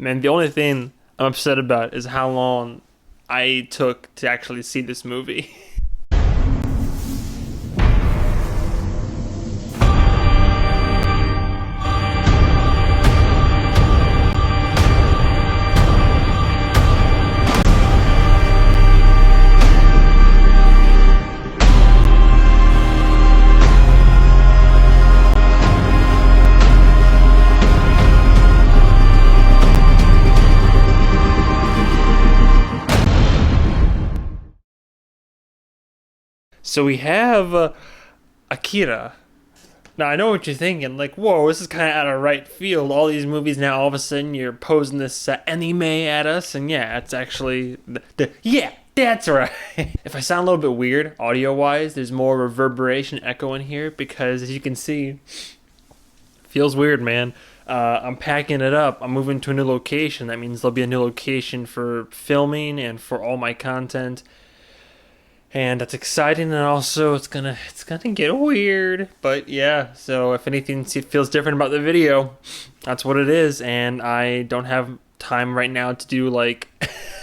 Man, the only thing I'm upset about is how long I took to actually see this movie. So we have Akira. Now I know what you're thinking, like, whoa, this is kind of out of right field. All these movies now, all of a sudden, you're posing this anime at us, and yeah, it's actually yeah, that's right. If I sound a little bit weird audio-wise, there's more reverberation echo in here because, as you can see, feels weird, man. I'm packing it up. I'm moving to a new location. That means there'll be a new location for filming and for all my content. And that's exciting, and also it's gonna get weird. But yeah, so if anything feels different about the video, that's what it is. And I don't have time right now to do like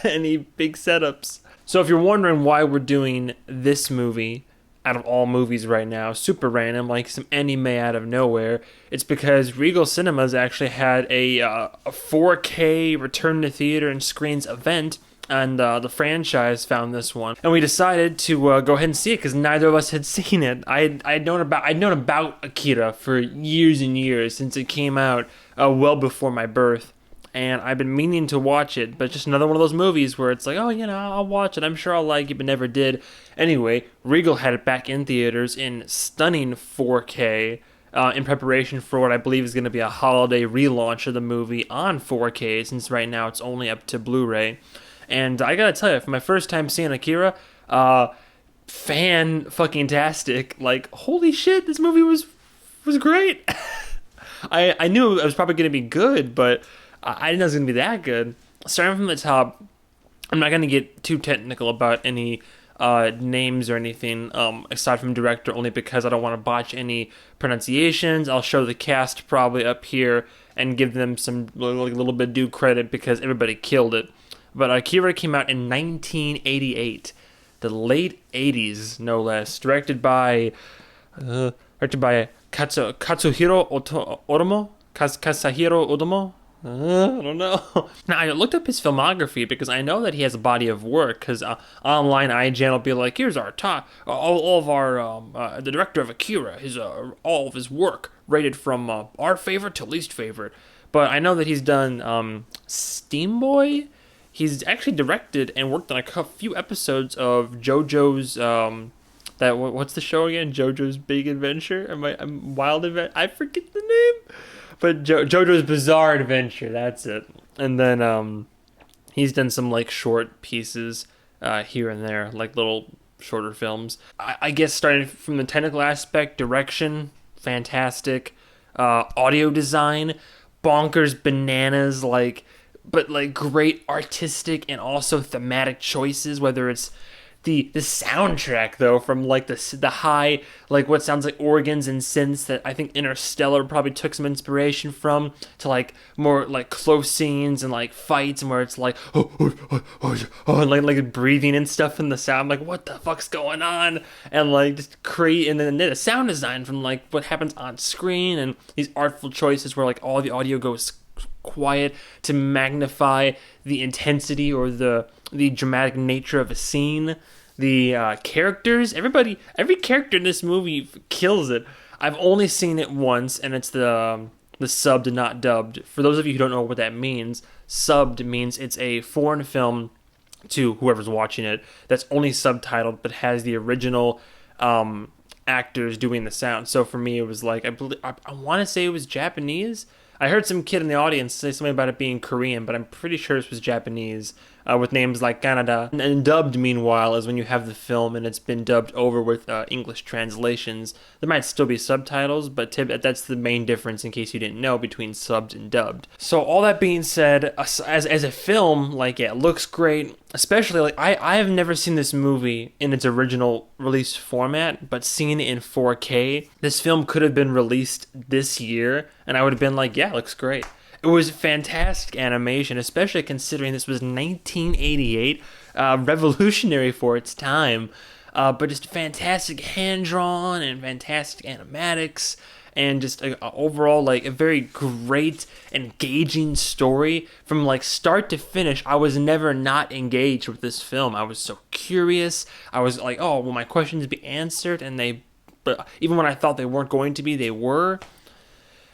any big setups. So if you're wondering why we're doing this movie out of all movies right now, super random, like some anime out of nowhere, it's because Regal Cinemas actually had a 4K return to theater and screens event, and the franchise found this one, and we decided to go ahead and see it because neither of us had seen it. I'd known about Akira for years and years, since it came out well before my birth, and I've been meaning to watch it, but just another one of those movies where it's like, oh, I'll watch it, I'm sure I'll like it, but never did. Anyway, Regal had it back in theaters in stunning 4K. In preparation for what I believe is going to be a holiday relaunch of the movie on 4K, since right now it's only up to Blu-ray. And I gotta tell you, for my first time seeing Akira, fan-fucking-tastic. Like, holy shit, this movie was great. I knew it was probably gonna be good, but I didn't know it was gonna be that good. Starting from the top, I'm not gonna get too technical about any names or anything, aside from director, only because I don't want to botch any pronunciations. I'll show the cast probably up here and give them some little bit due credit because everybody killed it. But Akira came out in 1988, the late 80s, no less. Directed by Katsuhiro Otomo? Kasahiro Otomo? I don't know. Now, I looked up his filmography because I know that he has a body of work, because online IGN will be like, here's our top, all of our, the director of Akira, all of his work, rated from our favorite to least favorite. But I know that he's done Steam Boy. He's actually directed and worked on a few episodes of JoJo's, what's the show again? JoJo's Big Adventure? Wild Adventure? I forget the name. But JoJo's Bizarre Adventure, that's it. And then he's done some like short pieces here and there, like little shorter films. I guess starting from the technical aspect, direction, fantastic. Audio design, bonkers bananas, but great artistic and also thematic choices, whether it's the soundtrack, though, from like the high, like what sounds like organs and synths that I think Interstellar probably took some inspiration from, to like more like close scenes and like fights, and where it's like like breathing and stuff in the sound, like what the fuck's going on, and like just create, and then the sound design from like what happens on screen, and these artful choices where like all the audio goes quiet to magnify the intensity or the dramatic nature of a scene. The characters, every character in this movie kills it. I've only seen it once, and it's the subbed and not dubbed. For those of you who don't know what that means, subbed means it's a foreign film to whoever's watching it that's only subtitled but has the original actors doing the sound. So for me, it was like, I want to say it was Japanese. I heard some kid in the audience say something about it being Korean, but I'm pretty sure this was Japanese, with names like Canada. And dubbed, meanwhile, is when you have the film and it's been dubbed over with English translations. There might still be subtitles, but that's the main difference, in case you didn't know, between subbed and dubbed. So all that being said, as a film, like, yeah, it looks great. Especially, like, I have never seen this movie in its original release format, but seeing it in 4K, this film could have been released this year, and I would have been like, yeah, it looks great. It was fantastic animation, especially considering this was 1988, revolutionary for its time. But just fantastic hand drawn and fantastic animatics, and just overall like a very great, engaging story from like start to finish. I was never not engaged with this film. I was so curious. I was like, oh, will my questions be answered? And but even when I thought they weren't going to be, they were.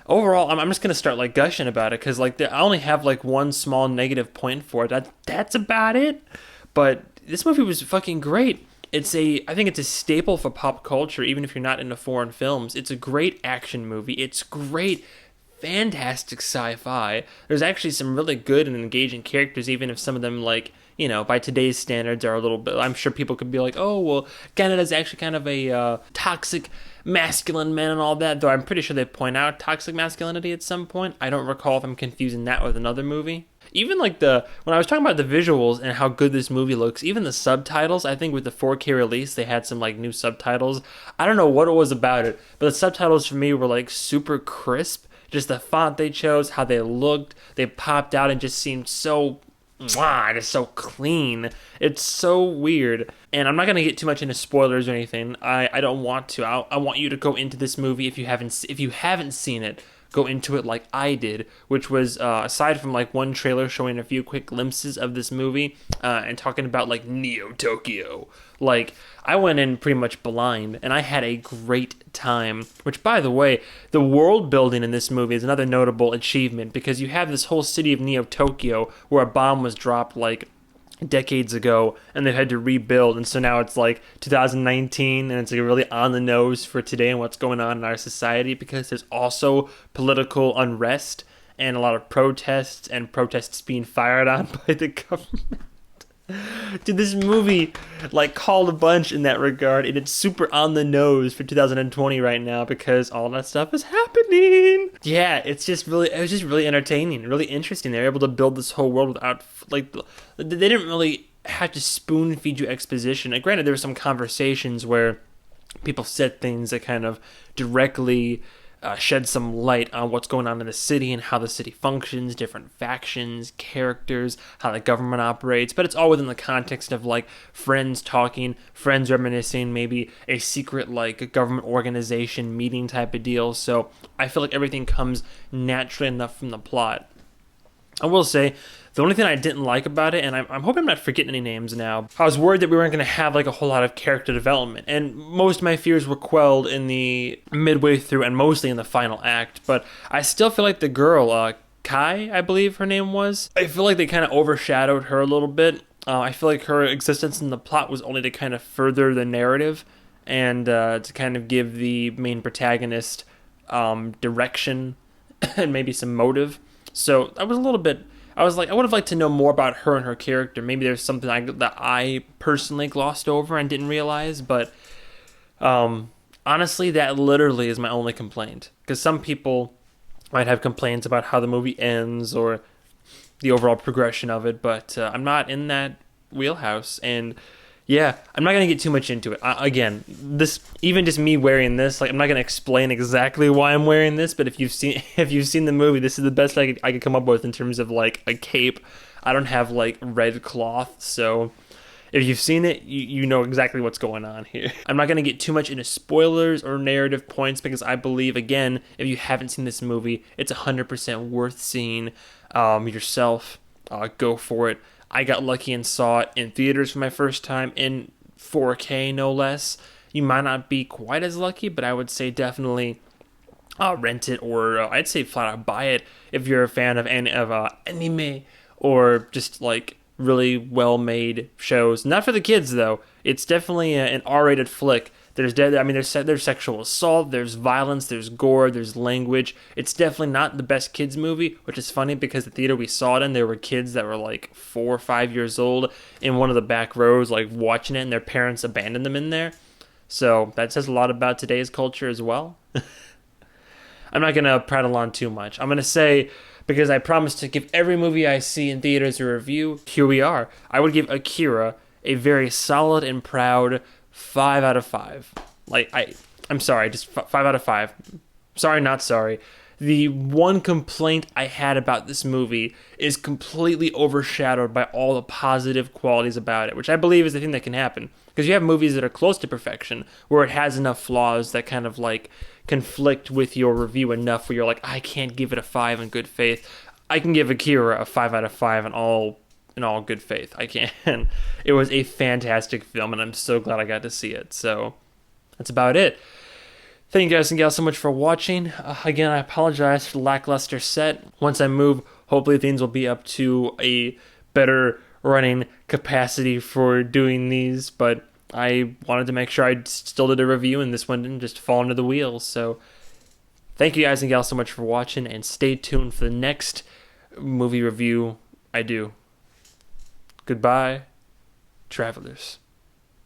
Overall, I'm just gonna start like gushing about it because like I only have like one small negative point for it. That's about it. But this movie was fucking great. I think it's a staple for pop culture, even if you're not into foreign films. It's a great action movie. It's great, fantastic sci-fi. There's actually some really good and engaging characters, even if some of them, like, you know, by today's standards are a little bit, I'm sure people could be like, oh, well, Canada's actually kind of a toxic masculine man and all that, though I'm pretty sure they point out toxic masculinity at some point. I don't recall if I'm confusing that with another movie. Even like when I was talking about the visuals and how good this movie looks, even the subtitles, I think with the 4K release, they had some like new subtitles. I don't know what it was about it, but the subtitles for me were like super crisp. Just the font they chose, how they looked, they popped out and just seemed so, just so clean. It's so weird. And I'm not going to get too much into spoilers or anything. I don't want to. I want you to go into this movie if you haven't seen it. Go into it like I did, which was aside from like one trailer showing a few quick glimpses of this movie and talking about like Neo Tokyo. Like, I went in pretty much blind and I had a great time. Which, by the way, the world building in this movie is another notable achievement because you have this whole city of Neo Tokyo where a bomb was dropped like decades ago and they've had to rebuild, and so now it's like 2019 and it's like really on the nose for today and what's going on in our society, because there's also political unrest and a lot of protests being fired on by the government. Dude, this movie like called a bunch in that regard, and it's super on the nose for 2020 right now because all that stuff is happening. Yeah, it was just really entertaining, really interesting. They were able to build this whole world without like they didn't really have to spoon feed you exposition. And granted, there were some conversations where people said things that kind of directly shed some light on what's going on in the city and how the city functions, different factions, characters, how the government operates, but it's all within the context of like friends talking, friends reminiscing, maybe a secret like government organization meeting type of deal. So I feel like everything comes naturally enough from the plot. I will say, the only thing I didn't like about it, and I'm hoping I'm not forgetting any names now, I was worried that we weren't going to have like a whole lot of character development, and most of my fears were quelled in the midway through and mostly in the final act, but I still feel like the girl, Kai, I believe her name was, I feel like they kind of overshadowed her a little bit. I feel like her existence in the plot was only to kind of further the narrative and to kind of give the main protagonist direction and maybe some motive. So I would have liked to know more about her and her character. Maybe there's something that I personally glossed over and didn't realize, but honestly, that literally is my only complaint. Because some people might have complaints about how the movie ends or the overall progression of it, but I'm not in that wheelhouse, and yeah, I'm not going to get too much into it. Again, this, even just me wearing this, like, I'm not going to explain exactly why I'm wearing this, but if you've seen the movie, this is the best I could come up with in terms of, like, a cape. I don't have, like, red cloth, so if you've seen it, you know exactly what's going on here. I'm not going to get too much into spoilers or narrative points because I believe, again, if you haven't seen this movie, it's 100% worth seeing yourself. Go for it. I got lucky and saw it in theaters for my first time in 4K, no less. You might not be quite as lucky, but I would say definitely rent it, or I'd say flat out buy it if you're a fan of anime or just like really well-made shows. Not for the kids though. It's definitely an R-rated flick. There's sexual assault, there's violence, there's gore, there's language. It's definitely not the best kids movie, which is funny because the theater we saw it in, there were kids that were like 4 or 5 years old in one of the back rows, like watching it, and their parents abandoned them in there. So that says a lot about today's culture as well. I'm not going to prattle on too much. I'm going to say, because I promised to give every movie I see in theaters a review, here we are. I would give Akira a very solid and proud 5 out of 5. I'm sorry, just 5 out of 5. Sorry, not sorry. The one complaint I had about this movie is completely overshadowed by all the positive qualities about it, which I believe is the thing that can happen. Because you have movies that are close to perfection, where it has enough flaws that kind of like conflict with your review enough where you're like, I can't give it a 5 in good faith. I can give Akira a 5 out of 5 in all good faith. I can. It was a fantastic film, and I'm so glad I got to see it. So that's about it. Thank you guys and gals so much for watching. Again, I apologize for the lackluster set. Once I move, hopefully things will be up to a better running capacity for doing these, but I wanted to make sure I still did a review and this one didn't just fall into the wheels. So thank you guys and gals so much for watching, and stay tuned for the next movie review I do. Goodbye, travelers.